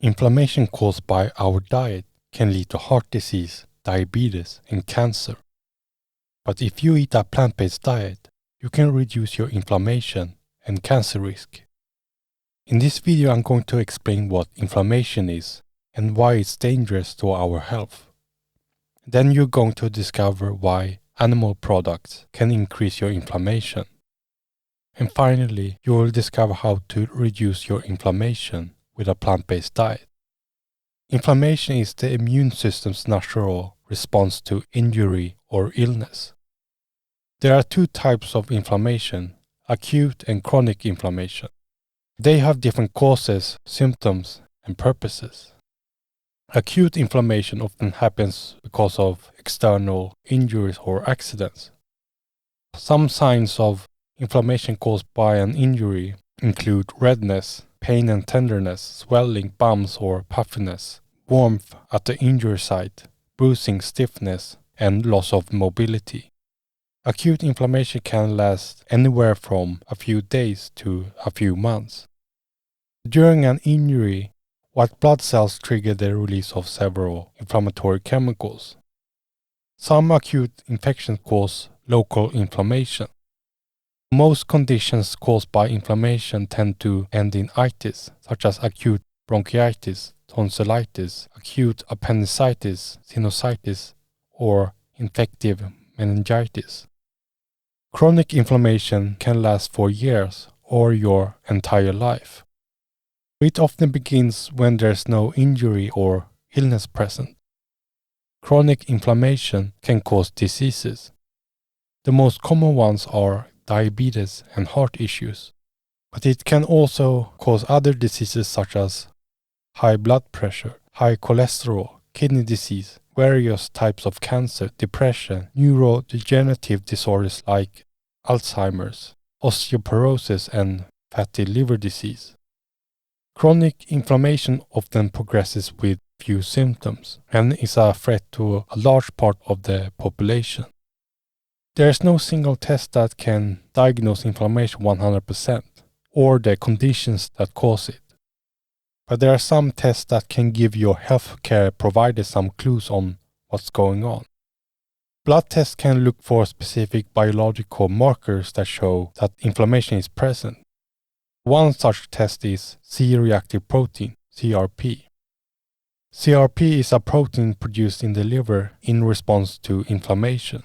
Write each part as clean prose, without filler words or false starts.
Inflammation caused by our diet can lead to heart disease, diabetes, and cancer. But if you eat a plant-based diet, you can reduce your inflammation and cancer risk. In this video, I'm going to explain what inflammation is and why it's dangerous to our health. Then you're going to discover why animal products can increase your inflammation. And finally, you will discover how to reduce your inflammation with a plant-based diet. Inflammation is the immune system's natural response to injury or illness. There are two types of inflammation, acute and chronic inflammation. They have different causes, symptoms, and purposes. Acute inflammation often happens because of external injuries or accidents. Some signs of inflammation caused by an injury include redness, pain and tenderness, swelling, bumps or puffiness, warmth at the injury site, bruising, stiffness, and loss of mobility. Acute inflammation can last anywhere from a few days to a few months. During an injury, white blood cells trigger the release of several inflammatory chemicals. Some acute infections cause local inflammation. Most conditions caused by inflammation tend to end in itis, such as acute bronchitis, tonsillitis, acute appendicitis, sinusitis, or infective meningitis. Chronic inflammation can last for years or your entire life. It often begins when there's no injury or illness present. Chronic inflammation can cause diseases. The most common ones are diabetes and heart issues, but it can also cause other diseases such as high blood pressure, high cholesterol, kidney disease, various types of cancer, depression, neurodegenerative disorders like Alzheimer's, osteoporosis, and fatty liver disease. Chronic inflammation often progresses with few symptoms and is a threat to a large part of the population. There is no single test that can diagnose inflammation 100% or the conditions that cause it. But there are some tests that can give your healthcare provider some clues on what's going on. Blood tests can look for specific biological markers that show that inflammation is present. One such test is C-reactive protein, CRP. CRP is a protein produced in the liver in response to inflammation.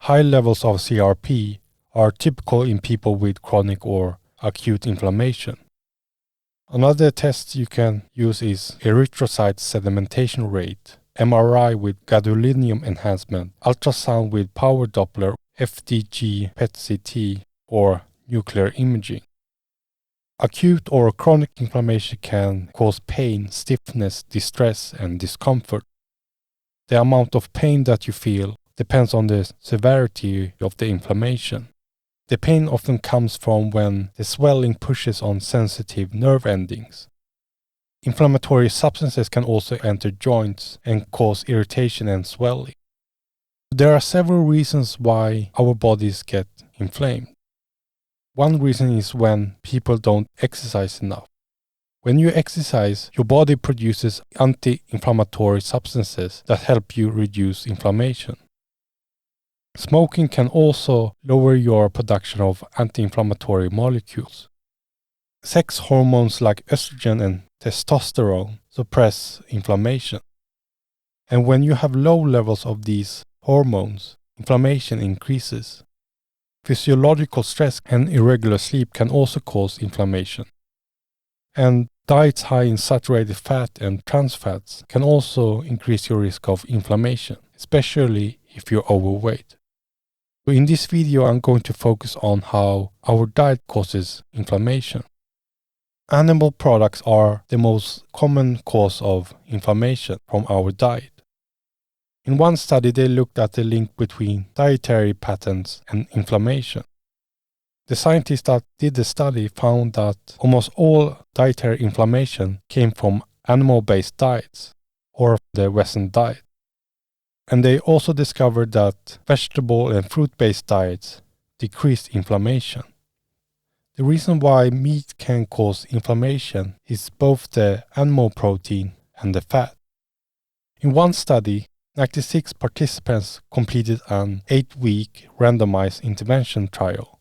High levels of CRP are typical in people with chronic or acute inflammation. Another test you can use is erythrocyte sedimentation rate, MRI with gadolinium enhancement, ultrasound with power Doppler, FDG, PET-CT, or nuclear imaging. Acute or chronic inflammation can cause pain, stiffness, distress, and discomfort. The amount of pain that you feel depends on the severity of the inflammation. The pain often comes from when the swelling pushes on sensitive nerve endings. Inflammatory substances can also enter joints and cause irritation and swelling. There are several reasons why our bodies get inflamed. One reason is when people don't exercise enough. When you exercise, your body produces anti-inflammatory substances that help you reduce inflammation. Smoking can also lower your production of anti-inflammatory molecules. Sex hormones like estrogen and testosterone suppress inflammation. And when you have low levels of these hormones, inflammation increases. Physiological stress and irregular sleep can also cause inflammation. And diets high in saturated fat and trans fats can also increase your risk of inflammation, especially if you're overweight. So in this video, I'm going to focus on how our diet causes inflammation. Animal products are the most common cause of inflammation from our diet. In one study, they looked at the link between dietary patterns and inflammation. The scientists that did the study found that almost all dietary inflammation came from animal-based diets or the Western diet. And they also discovered that vegetable and fruit-based diets decreased inflammation. The reason why meat can cause inflammation is both the animal protein and the fat. In one study, 96 participants completed an 8-week randomized intervention trial.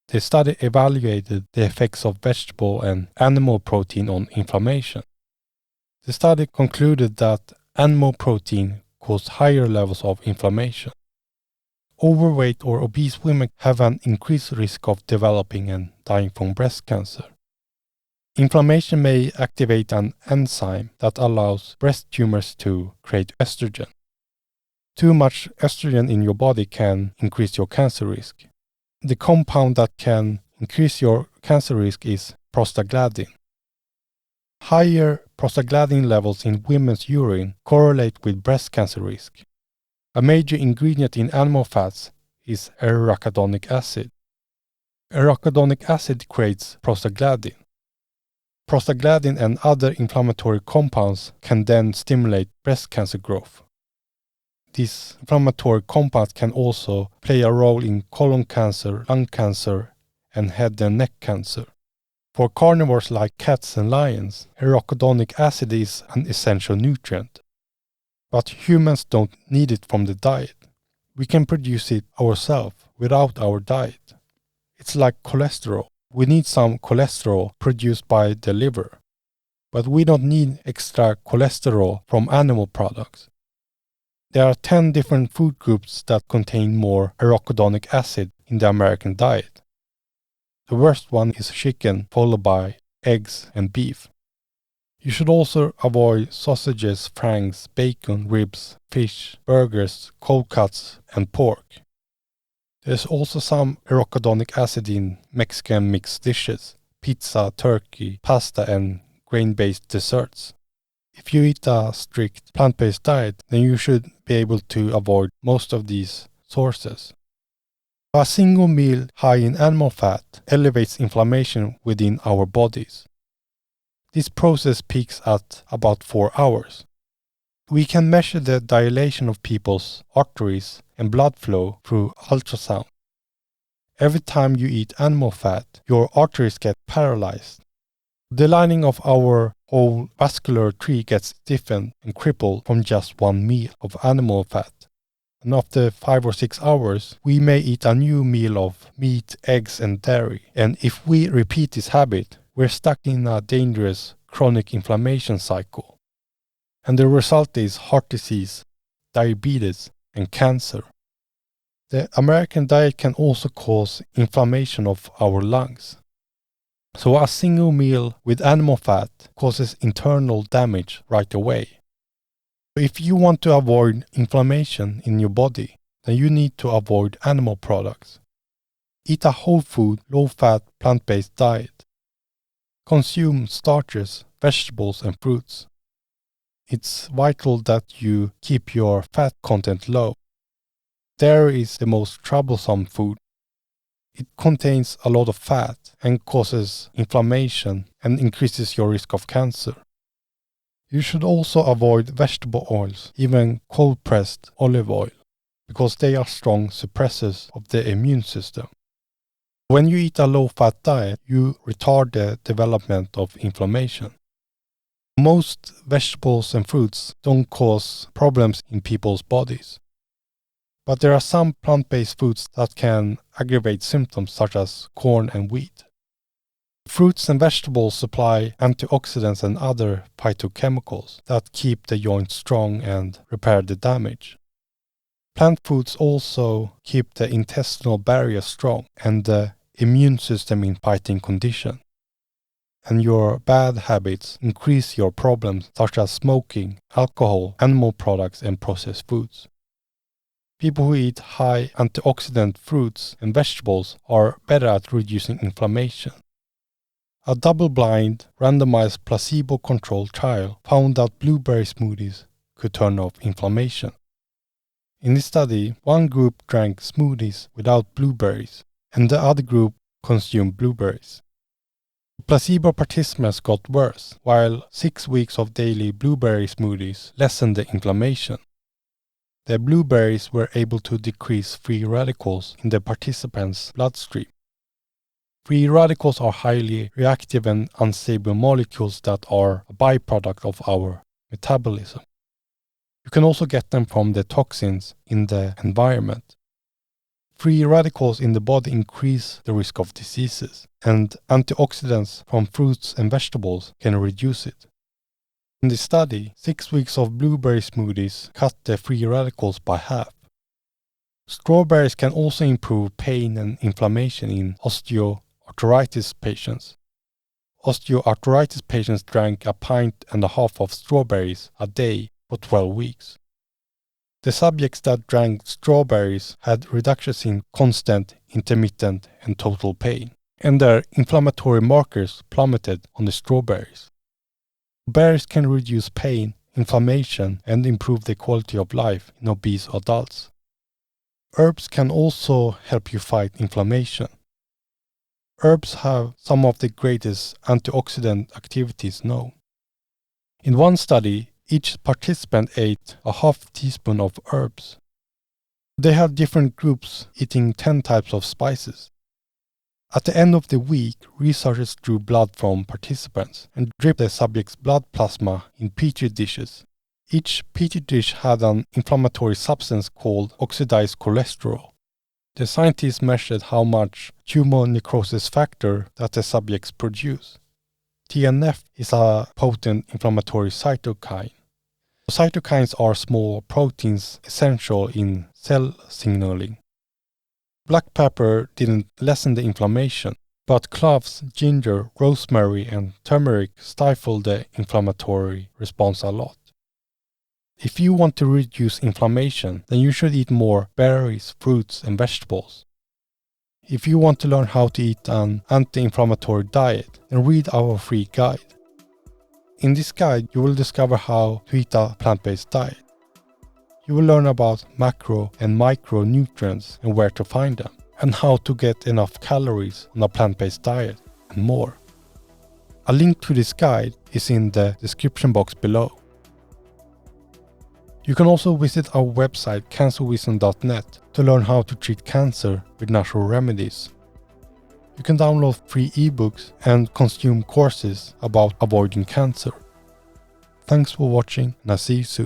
The study evaluated the effects of vegetable and animal protein on inflammation. The study concluded that animal protein caused higher levels of inflammation. Overweight or obese women have an increased risk of developing and dying from breast cancer. Inflammation may activate an enzyme that allows breast tumors to create estrogen. Too much estrogen in your body can increase your cancer risk. The compound that can increase your cancer risk is prostaglandin. Higher prostaglandin levels in women's urine correlate with breast cancer risk. A major ingredient in animal fats is arachidonic acid. Arachidonic acid creates prostaglandin. Prostaglandin and other inflammatory compounds can then stimulate breast cancer growth. These inflammatory compounds can also play a role in colon cancer, lung cancer, and head and neck cancer. For carnivores like cats and lions, arachidonic acid is an essential nutrient. But humans don't need it from the diet. We can produce it ourselves without our diet. It's like cholesterol. We need some cholesterol produced by the liver, but we don't need extra cholesterol from animal products. There are 10 different food groups that contain more arachidonic acid in the American diet. The worst one is chicken, followed by eggs and beef. You should also avoid sausages, franks, bacon, ribs, fish, burgers, cold cuts, and pork. There's also some arachidonic acid in Mexican mixed dishes, pizza, turkey, pasta, and grain-based desserts. If you eat a strict plant-based diet, then you should be able to avoid most of these sources. A single meal high in animal fat elevates inflammation within our bodies. This process peaks at about 4 hours. We can measure the dilation of people's arteries and blood flow through ultrasound. Every time you eat animal fat, your arteries get paralyzed. The lining of our whole vascular tree gets stiffened and crippled from just one meal of animal fat. And after 5 or 6 hours, we may eat a new meal of meat, eggs, and dairy. And if we repeat this habit, we're stuck in a dangerous chronic inflammation cycle. And the result is heart disease, diabetes, and cancer. The American diet can also cause inflammation of our lungs. So a single meal with animal fat causes internal damage right away. If you want to avoid inflammation in your body, then you need to avoid animal products. Eat a whole food, low-fat, plant-based diet. Consume starches, vegetables, and fruits. It's vital that you keep your fat content low. Dairy is the most troublesome food. It contains a lot of fat and causes inflammation and increases your risk of cancer. You should also avoid vegetable oils, even cold-pressed olive oil, because they are strong suppressors of the immune system. When you eat a low-fat diet, you retard the development of inflammation. Most vegetables and fruits don't cause problems in people's bodies. But there are some plant-based foods that can aggravate symptoms such as corn and wheat. Fruits and vegetables supply antioxidants and other phytochemicals that keep the joints strong and repair the damage. Plant foods also keep the intestinal barrier strong and the immune system in fighting condition. And your bad habits increase your problems such as smoking, alcohol, animal products, and processed foods. People who eat high antioxidant fruits and vegetables are better at reducing inflammation. A double-blind, randomized placebo-controlled trial found that blueberry smoothies could turn off inflammation. In this study, one group drank smoothies without blueberries, and the other group consumed blueberries. Placebo participants got worse, while 6 weeks of daily blueberry smoothies lessened the inflammation. The blueberries were able to decrease free radicals in the participants' bloodstream. Free radicals are highly reactive and unstable molecules that are a byproduct of our metabolism. You can also get them from the toxins in the environment. Free radicals in the body increase the risk of diseases, and antioxidants from fruits and vegetables can reduce it. In the study, 6 weeks of blueberry smoothies cut the free radicals by half. Strawberries can also improve pain and inflammation in osteoarthritis patients. Osteoarthritis patients drank 1.5 pints of strawberries a day for 12 weeks. The subjects that drank strawberries had reductions in constant, intermittent, and total pain, and their inflammatory markers plummeted on the strawberries. Berries can reduce pain, inflammation, and improve the quality of life in obese adults. Herbs can also help you fight inflammation. Herbs have some of the greatest antioxidant activities known. In one study, each participant ate a half teaspoon of herbs. They had different groups eating 10 types of spices. At the end of the week, researchers drew blood from participants and dripped the subject's blood plasma in petri dishes. Each petri dish had an inflammatory substance called oxidized cholesterol. The scientists measured how much tumor necrosis factor that the subjects produce. TNF is a potent inflammatory cytokine. Cytokines are small proteins essential in cell signaling. Black pepper didn't lessen the inflammation, but cloves, ginger, rosemary, and turmeric stifled the inflammatory response a lot. If you want to reduce inflammation, then you should eat more berries, fruits, and vegetables. If you want to learn how to eat an anti-inflammatory diet, then read our free guide. In this guide, you will discover how to eat a plant-based diet. You will learn about macro and micronutrients and where to find them, and how to get enough calories on a plant-based diet, and more. A link to this guide is in the description box below. You can also visit our website cancerwisdom.net to learn how to treat cancer with natural remedies. You can download free ebooks and consume courses about avoiding cancer. Thanks for watching, and I'll see you soon.